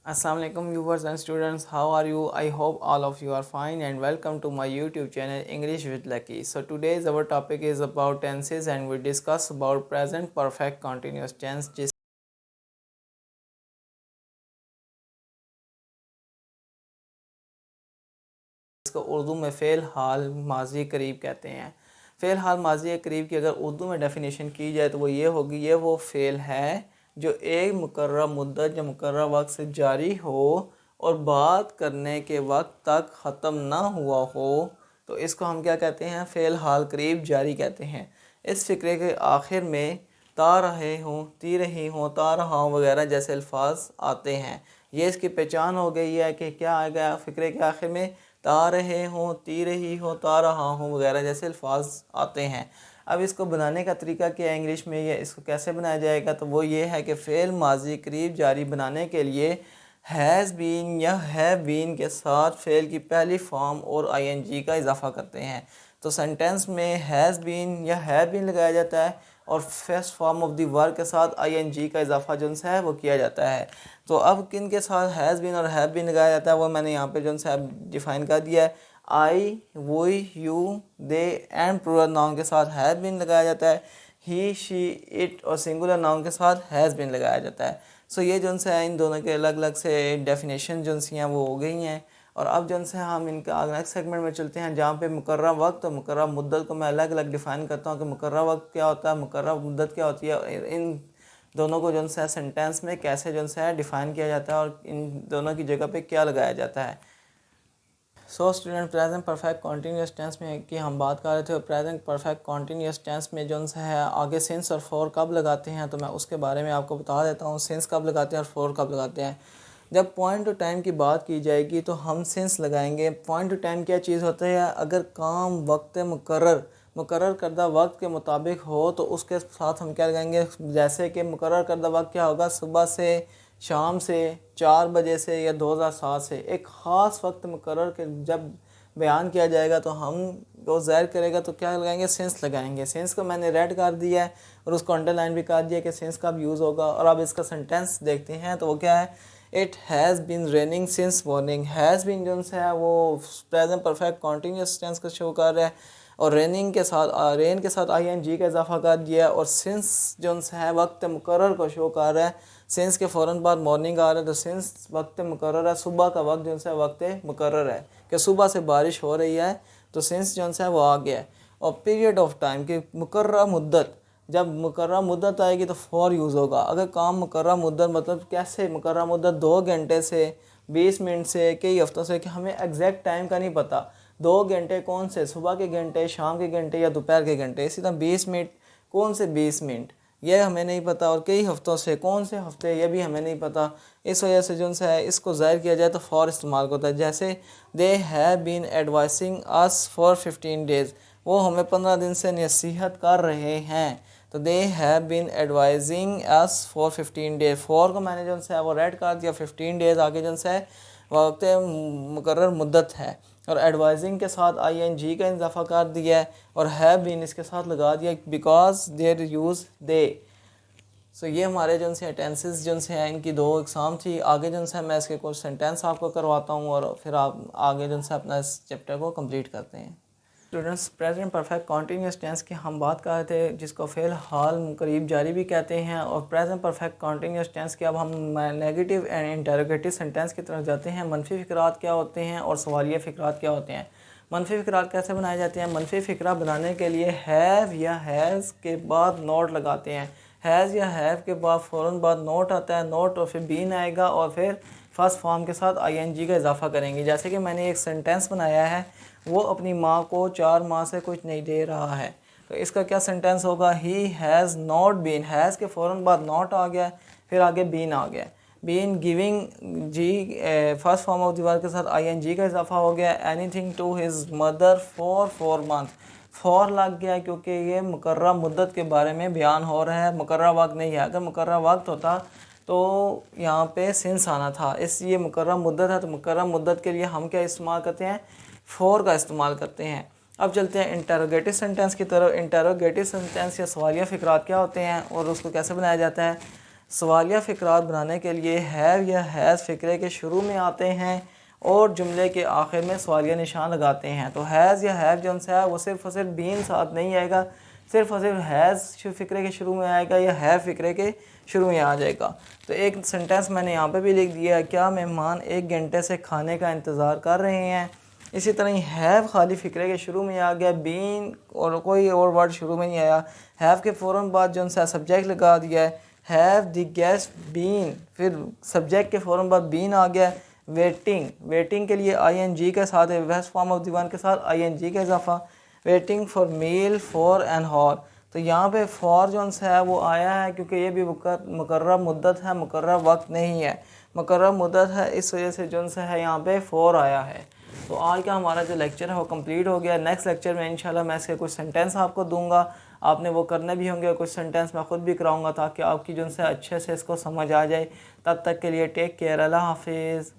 Assalamu alaikum viewers and students, how are you? I hope all of you are fine and welcome to my YouTube channel English with Lucky. So today's our topic is about tenses and we discuss about present perfect continuous tense जिसको उर्दू में fail हाल माजी करीब कहते हैं। Fail हाल माजी करीब की अगर उर्दू में डेफिनेशन की जाए तो वो ये होगी, ये वो फ़ेल है जो एक मुकर्रर मुद्दत या मुकर्रर वक्त से जारी हो और बात करने के वक्त तक ख़त्म ना हुआ हो, तो इसको हम क्या कहते हैं? फ़ेल हाल करीब जारी कहते हैं। इस फ़िक्रे के आखिर में ता रहे हों, ती रही हों, ता रहा हूँ वगैरह जैसे अल्फाज आते हैं। ये इसकी पहचान हो गई है कि क्या आ गया फ़िक्रे के आखिर में? ता रहे हों, ती रही हो, ता रहा हूँ वगैरह जैसे अल्फाज आते हैं। अब इसको बनाने का तरीका क्या है इंग्लिश में, ये इसको कैसे बनाया जाएगा? तो वो ये है कि फ़ेल माजी करीब जारी बनाने के लिए हैज़ बीन या हैव बीन के साथ फ़ेल की पहली फॉर्म और आईएनजी का इजाफा करते हैं। तो सेंटेंस में हैज़ बीन या हैव बीन लगाया जाता है और first form of the verb के साथ आईएनजी का इजाफा जो है वो किया जाता है। तो अब किन के साथ हैज़ बीन और हैव बीन लगाया जाता है वो मैंने यहाँ पे जो है डिफ़ाइन कर दिया है। I, we, you, they and plural noun के साथ हैव बीन लगाया जाता है। ही, शी, इट और सिंगुलर नाउन के साथ हैज़ बीन लगाया जाता है। सो ये जो है इन दोनों के अलग अलग से डेफिनेशन जो हैं वो हो गई हैं। और अब जो है हम इनका नेक्स्ट सेगमेंट में चलते हैं जहाँ पे मुकर्रर वक्त और मुकर्रर मुद्दत को मैं अलग अलग डिफ़ाइन करता हूँ कि मुकर्रर वक्त क्या होता है, मुकर्रर मुद्दत क्या होती है, और इन दोनों को जो है सेंटेंस में कैसे जो है डिफ़ाइन किया जाता है और इन दोनों की जगह पे क्या लगाया जाता है। So student, present perfect continuous tense में की हम बात कर रहे थे। प्रेजेंट परफेक्ट कॉन्टीन्यूस टेंस में जो है आगे सिंस और फॉर कब लगाते हैं, तो मैं उसके बारे में आपको बता देता हूँ। सिंस कब लगाते हैं और फॉर कब लगाते हैं। जब पॉइंट टू टाइम की बात की जाएगी तो हम सिंस लगाएंगे। पॉइंट टू टाइम क्या चीज़ होता है? अगर काम वक्त मुकर्रर करदा वक्त के मुताबिक हो तो उसके साथ हम क्या लगाएंगे? जैसे कि मुकर्रर करदा वक्त क्या होगा? सुबह से शाम से 4 बजे से या 2007 से एक ख़ास वक्त मुकर्रर के जब बयान किया जाएगा तो हम वो ज़ाहिर करेगा तो क्या लगाएंगे? सेंस लगाएंगे। सेंस को मैंने रेड कर दिया है और उसको अंडरलाइन भी कर दिया कि सेंस कब यूज़ होगा। और अब इसका सेंटेंस देखते हैं तो वो क्या है? It has been raining since morning. Has been जो है वो प्रेजेंट परफेक्ट कॉन्टीन्यूस टेंस को शो कर रहा है और रेनिंग के साथ रेन के साथ आईएनजी का इजाफा कर दिया और सिंस जो है वक्त मुकर्रर को शो कर रहा है। सिंस के फ़ौरन बाद मॉर्निंग आ रहा है तो सिंस वक्त मुकर्रर है। सुबह का वक्त जो है वक्त मुकर्रर है कि सुबह से बारिश हो रही है तो सिंस जो है वो आ गया है। और पीरियड ऑफ टाइम की मुकर्रर मुद्दत, जब मुकर्रर मुद्दत आएगी तो फॉर यूज़ होगा। अगर काम मुकर्रर मुद्दत मतलब कैसे? मुकर्रर मुद्दत 2 घंटे से 20 मिनट से कई हफ्तों से, कि हमें एग्जैक्ट टाइम का नहीं पता। 2 घंटे कौन से? सुबह के घंटे, शाम के घंटे या दोपहर के घंटे। इसी तरह 20 मिनट कौन से 20 मिनट, ये हमें नहीं पता। और कई हफ्तों से कौन से हफ्ते, ये भी हमें नहीं पता। इस वजह से जो है इसको ज़ाहिर किया जाए तो फॉर इस्तेमाल होता है। जैसे they have been advising us for 15 days, वो हमें 15 दिन से नसीहत कर रहे हैं। तो they have been advising us for 15 days. For को मैंने जो है वो रेड कर दिया। 15 डेज़ आगे जो है वक्त मुकर्रर मुद्दत है और एडवाइजिंग के साथ आईएनजी का इजाफा कर दिया है और हैव बीन इसके साथ लगा दिया बिकॉज देयर यूज़ दे। सो ये हमारे जो है टेंसेस जो हैं इनकी 2 इकसाम थी। आगे जो है मैं इसके कुछ सेंटेंस आपको करवाता हूँ और फिर आप आगे जो है अपना इस चैप्टर को कंप्लीट करते हैं। Students, present perfect continuous tense की हम बात कर रहे थे जिसको फ़ेल हाल करीब जारी भी कहते हैं। और प्रेजेंट परफेक्ट कॉन्टीन्यूस टेंस के अब हम नेगेटिव एंड इंटरोगेटिव सेंटेंस की तरफ जाते हैं। मनफी फ़िक्रात क्या होते हैं और सवालिया फ़िक्रात क्या होते हैं। मनफी फ़िक्रात कैसे बनाए जाते हैं? मनफी फ़िक्रा बनाने के लिए हैव या हैज़ के बाद नोट लगाते हैं। हैज़ या हैव के बाद फ़ौरन बाद नोट आता है, नोट और फिर बीन आएगा और फिर फर्स्ट फॉर्म के साथ आईएनजी का इजाफा करेंगे। जैसे कि मैंने एक सेंटेंस बनाया है, वो अपनी माँ को 4 माह से कुछ नहीं दे रहा है, तो इसका क्या सेंटेंस होगा? He has not been. Has के फ़ौरन बाद नॉट आ गया, फिर आगे बीन आ गया। बीन गिविंग जी first form of the verb के साथ आईएनजी का इजाफा हो गया। Anything to his mother for 4 month. For लग गया क्योंकि ये मुकर्रर मुद्दत के बारे में बयान हो रहा है, मुकर्रर वक्त नहीं है। अगर मुकर्रर वक्त होता तो यहाँ पे सिंस आना था। इसलिए मुकर्रर मुद्दत है तो मुकर्रर मुद्दत के लिए हम क्या इस्तेमाल करते हैं? फॉर का इस्तेमाल करते हैं। अब चलते हैं इंटरोगेटिव सेंटेंस की तरफ। इंटरोगेटिव सेंटेंस या सवालिया फ़िक्रात क्या होते हैं और उसको कैसे बनाया जाता है। सवालिया फ़िक्रात बनाने के लिए हैव या हैज़ फ़िक्रे के शुरू में आते हैं और जुमले के आखिर में सवालिया निशान लगाते हैं। तो हैज़ या हैव जो है वो सिर्फ़ और सिर्फ बीन साथ नहीं आएगा, सिर्फ़ और सिर्फ हैज़ फ़िक्रे के शुरू में आएगा या हैव फ़िक्रे के शुरू में आ जाएगा। तो एक सेंटेंस मैंने यहाँ पे भी लिख दिया है, क्या मेहमान 1 घंटे से खाने का इंतज़ार कर रहे हैं। इसी तरह ही हैव खाली फ़िक्रे के शुरू में आ गया, बीन और कोई और वर्ड शुरू में नहीं आया। हैव के फ़ौरन बाद जो है सब्जेक्ट लगा दिया है, हैव द गेस्ट बीन, फिर सब्जेक्ट के फ़ौरन बाद बीन आ गया। वेटिंग, वेटिंग के लिए ing के साथ वेस्ट फॉर्म ऑफ द वन के साथ ing का इजाफा। Waiting for meal for an hour, तो यहाँ पे फॉर जो है वो आया है क्योंकि ये भी मुकर्रर मुद्दत है, मुकर्रर वक्त नहीं है, मुकर्रर मुद्दत है, इस वजह से जो है यहाँ पे फॉर आया है। तो आज का हमारा जो लेक्चर है वो कंप्लीट हो गया। नेक्स्ट लेक्चर में इंशाल्लाह मैं इसके कुछ सेंटेंस आपको दूंगा, आपने वो करने भी होंगे, कुछ सेंटेंस मैं ख़ुद भी कराऊंगा ताकि आपकी जो है अच्छे से इसको समझ आ जाए। तब तक के लिए टेक केयर, अल्लाह हाफिज़।